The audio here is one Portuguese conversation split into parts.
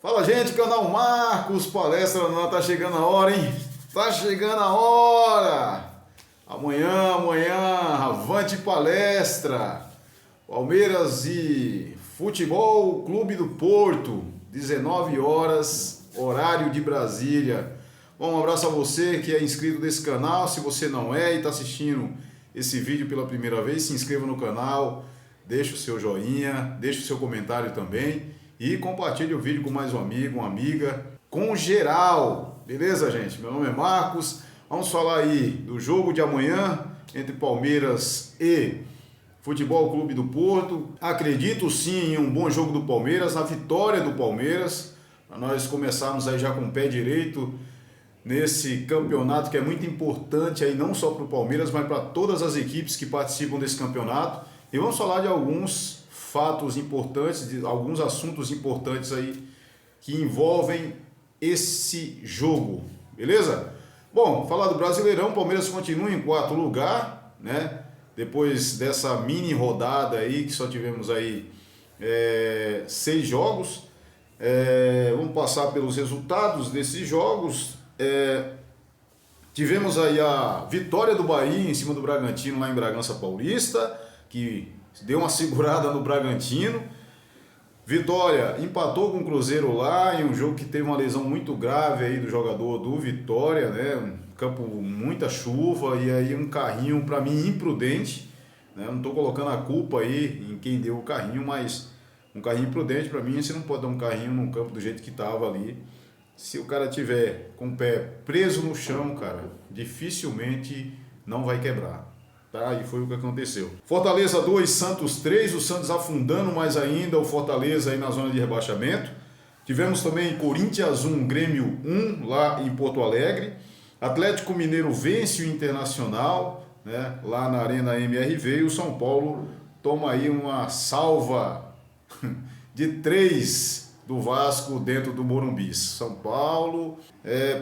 Fala, gente, canal Marcos Palestra, não tá chegando a hora, hein? Tá chegando a hora! Amanhã, avante palestra! Palmeiras e Futebol Clube do Porto, 19 horas, horário de Brasília. Bom, um abraço a você que é inscrito nesse canal. Se você não é e está assistindo esse vídeo pela primeira vez, se inscreva no canal, deixa o seu joinha, deixa o seu comentário também. E compartilhe o vídeo com mais um amigo, uma amiga, com geral. Beleza, gente? Meu nome é Marcos. Vamos falar aí do jogo de amanhã entre Palmeiras e Futebol Clube do Porto. Acredito sim em um bom jogo do Palmeiras, na vitória do Palmeiras, para nós começarmos aí já com o pé direito nesse campeonato que é muito importante aí, não só para o Palmeiras, mas para todas as equipes que participam desse campeonato. E vamos falar de alguns fatos importantes, de alguns assuntos importantes aí que envolvem esse jogo, beleza? Bom, falar do Brasileirão, o Palmeiras continua em quarto lugar, né? Depois dessa mini rodada aí, que só tivemos aí 6 jogos. Vamos passar pelos resultados desses jogos. Tivemos aí a vitória do Bahia em cima do Bragantino lá em Bragança Paulista, que deu uma segurada no Bragantino. Vitória empatou com o Cruzeiro lá em um jogo que teve uma lesão muito grave aí do jogador do Vitória, né? Um campo, muita chuva e aí um carrinho, para mim, imprudente, né? Não estou colocando a culpa aí em quem deu o carrinho, mas um carrinho imprudente, para mim, você não pode dar um carrinho num campo do jeito que estava ali. Se o cara tiver com o pé preso no chão, cara, dificilmente não vai quebrar. Tá? E foi o que aconteceu. Fortaleza 2, Santos 3, o Santos afundando mais ainda o Fortaleza aí na zona de rebaixamento. Tivemos também Corinthians 1, Grêmio 1 lá em Porto Alegre. Atlético Mineiro vence o Internacional, né, lá na Arena MRV, e o São Paulo toma aí uma salva de 3 do Vasco dentro do Morumbi. São Paulo,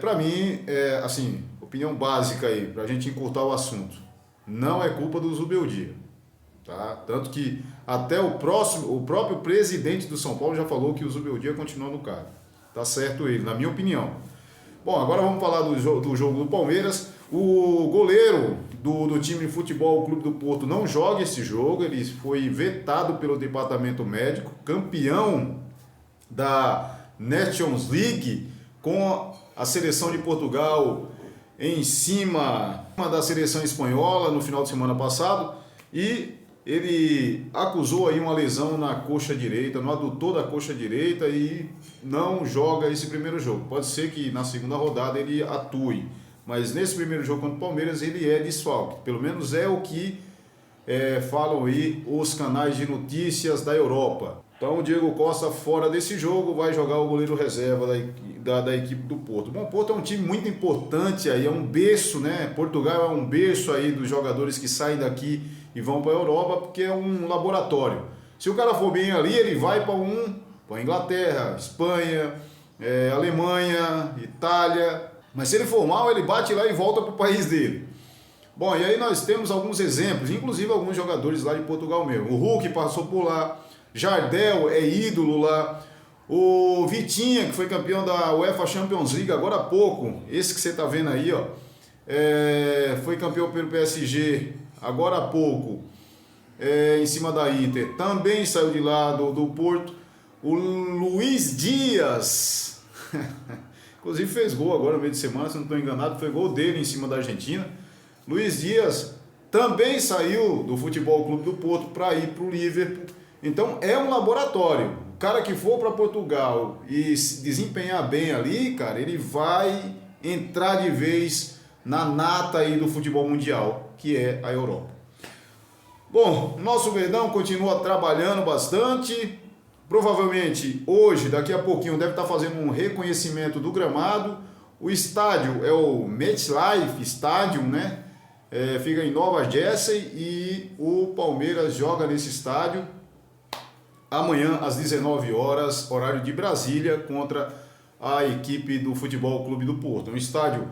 para mim, assim, opinião básica aí, pra gente encurtar o assunto. Não é culpa do Zubeldia, tá? Tanto que até o próprio presidente do São Paulo já falou que o Zubeldia continua no cargo. Tá certo ele, na minha opinião. Bom, agora vamos falar do jogo do Palmeiras. O goleiro do time de futebol, o Clube do Porto, não joga esse jogo. Ele foi vetado pelo departamento médico, campeão da Nations League com a seleção de Portugal em cima da seleção espanhola no final de semana passado, e ele acusou aí uma lesão na coxa direita, no adutor da coxa direita, e não joga esse primeiro jogo. Pode ser que na segunda rodada ele atue, mas nesse primeiro jogo contra o Palmeiras ele é desfalque. Pelo menos é o que falam aí os canais de notícias da Europa. Então o Diego Costa, fora desse jogo, vai jogar o goleiro reserva da equipe do Porto. Bom, o Porto é um time muito importante aí, é um berço, né? Portugal é um berço aí dos jogadores que saem daqui e vão para a Europa, porque é um laboratório. Se o cara for bem ali, ele vai para a Inglaterra, Espanha, Alemanha, Itália. Mas se ele for mal, ele bate lá e volta para o país dele. Bom, e aí nós temos alguns exemplos, inclusive alguns jogadores lá de Portugal mesmo. O Hulk passou por lá, Jardel é ídolo lá, o Vitinha, que foi campeão da UEFA Champions League agora há pouco, esse que você está vendo aí, ó, foi campeão pelo PSG agora há pouco, em cima da Inter, também saiu de lá do Porto. O Luiz Dias, inclusive fez gol agora no meio de semana, se não estou enganado, foi gol dele em cima da Argentina. Luiz Dias também saiu do Futebol Clube do Porto para ir para o Liverpool. Então é um laboratório. O cara que for para Portugal e se desempenhar bem ali, cara, ele vai entrar de vez na nata aí do futebol mundial, que é a Europa. Bom, nosso Verdão continua trabalhando bastante. Provavelmente hoje, daqui a pouquinho, deve estar fazendo um reconhecimento do gramado. O estádio é o MetLife Stadium, né? Fica em Nova Jersey, e o Palmeiras joga nesse estádio amanhã às 19 horas, horário de Brasília, contra a equipe do Futebol Clube do Porto. Um estádio,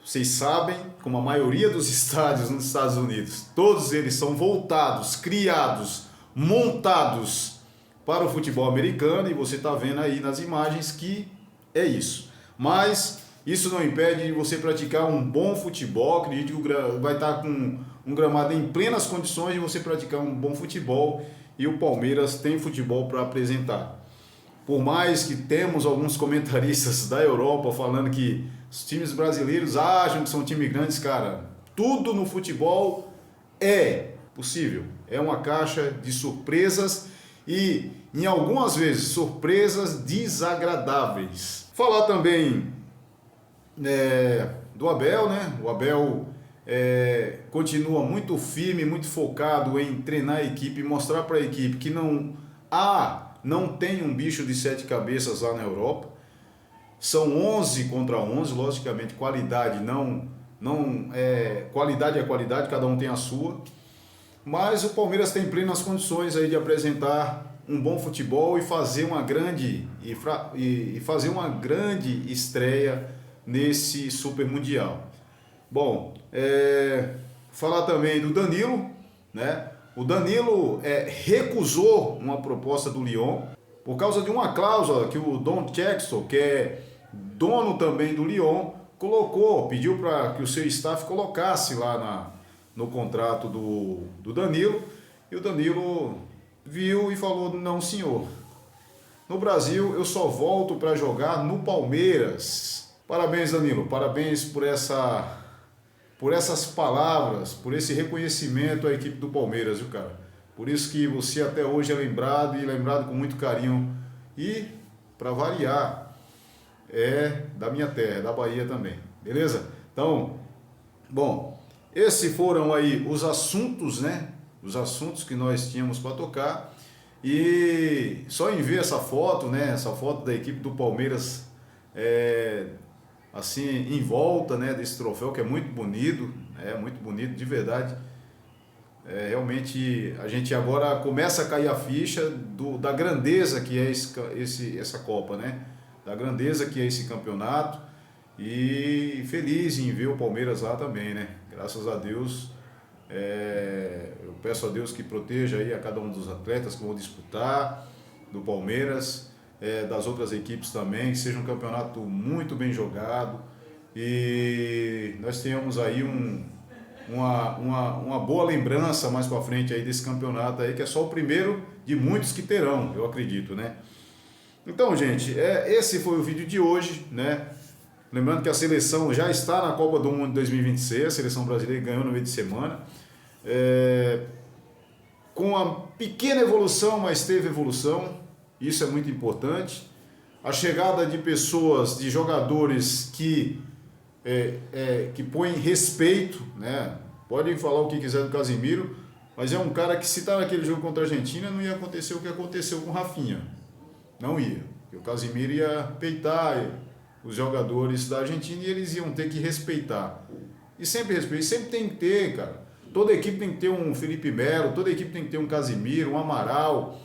vocês sabem, como a maioria dos estádios nos Estados Unidos, todos eles são voltados, criados, montados para o futebol americano, e você está vendo aí nas imagens que é isso. Mas isso não impede de você praticar um bom futebol. Acredito que vai estar com um gramado em plenas condições de você praticar um bom futebol, e o Palmeiras tem futebol para apresentar. Por mais que temos alguns comentaristas da Europa falando que os times brasileiros acham que são times grandes, cara, tudo no futebol é possível. É uma caixa de surpresas e, em algumas vezes, surpresas desagradáveis. Falar também do Abel, né? O Abel continua muito firme, muito focado em treinar a equipe, mostrar para a equipe que não tem um bicho de 7 cabeças lá na Europa. São 11 contra 11, logicamente qualidade qualidade é qualidade, cada um tem a sua. Mas o Palmeiras tem plenas condições aí de apresentar um bom futebol e fazer uma grande estreia nesse Super Mundial. Bom, falar também do Danilo, né? O Danilo recusou uma proposta do Lyon por causa de uma cláusula que o Don Jackson, que é dono também do Lyon, pediu para que o seu staff colocasse lá no contrato do Danilo, e o Danilo viu e falou: não, senhor, no Brasil eu só volto para jogar no Palmeiras. Parabéns, Danilo, parabéns por essas palavras, por esse reconhecimento à equipe do Palmeiras, viu, cara? Por isso que você até hoje é lembrado com muito carinho. E, para variar, é da minha terra, da Bahia também, beleza? Então, bom, esses foram aí os assuntos, né? Os assuntos que nós tínhamos para tocar. E só em ver essa foto, né? Essa foto da equipe do Palmeiras, assim, em volta, né, desse troféu, que é muito bonito de verdade. Realmente a gente agora começa a cair a ficha da grandeza que é essa Copa, né? Da grandeza que é esse campeonato, e feliz em ver o Palmeiras lá também, né? Graças a Deus, eu peço a Deus que proteja aí a cada um dos atletas que vão disputar, do Palmeiras, das outras equipes também, que seja um campeonato muito bem jogado, e nós tenhamos aí uma boa lembrança mais para frente aí desse campeonato aí, que é só o primeiro de muitos que terão, eu acredito, né? Então, gente, esse foi o vídeo de hoje, né? Lembrando que a seleção já está na Copa do Mundo 2026, a seleção brasileira ganhou no meio de semana, com uma pequena evolução, mas teve evolução. Isso é muito importante. A chegada de pessoas, de jogadores que põem respeito, né? Podem falar o que quiser do Casemiro, mas é um cara que, se está naquele jogo contra a Argentina, não ia acontecer o que aconteceu com o Rafinha. Não ia. Porque o Casemiro ia peitar os jogadores da Argentina e eles iam ter que respeitar. E sempre respeito, sempre tem que ter, cara. Toda equipe tem que ter um Felipe Melo, toda equipe tem que ter um Casemiro, um Amaral.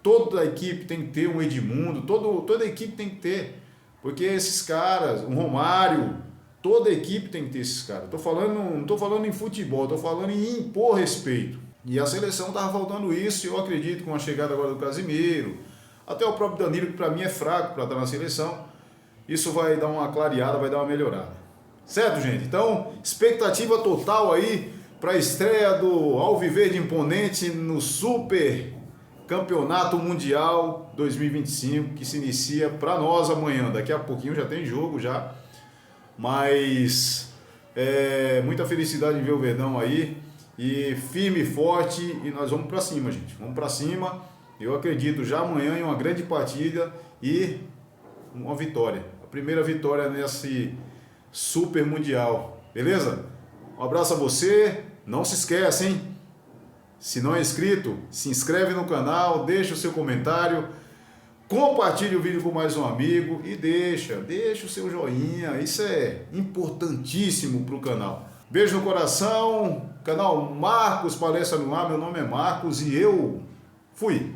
Toda a equipe tem que ter um Edmundo, toda a equipe tem que ter, porque esses caras, um Romário, toda a equipe tem que ter esses caras. Não estou falando em futebol, estou falando em impor respeito. E a seleção estava faltando isso, e eu acredito, com a chegada agora do Casemiro, até o próprio Danilo, que para mim é fraco para estar na seleção, isso vai dar uma clareada, vai dar uma melhorada. Certo, gente? Então, expectativa total aí para a estreia do Alviverde Imponente no Super Campeonato Mundial 2025, que se inicia para nós amanhã. Daqui a pouquinho já tem jogo já, mas muita felicidade em ver o Verdão aí, e firme e forte, e nós vamos para cima, gente, vamos para cima. Eu acredito já amanhã em uma grande partida e uma vitória, a primeira vitória nesse Super Mundial, beleza? Um abraço a você, não se esqueça, hein? Se não é inscrito, se inscreve no canal, deixa o seu comentário, compartilhe o vídeo com mais um amigo e deixa o seu joinha, isso é importantíssimo para o canal. Beijo no coração, canal Marcos Palestra no Ar, meu nome é Marcos e eu fui!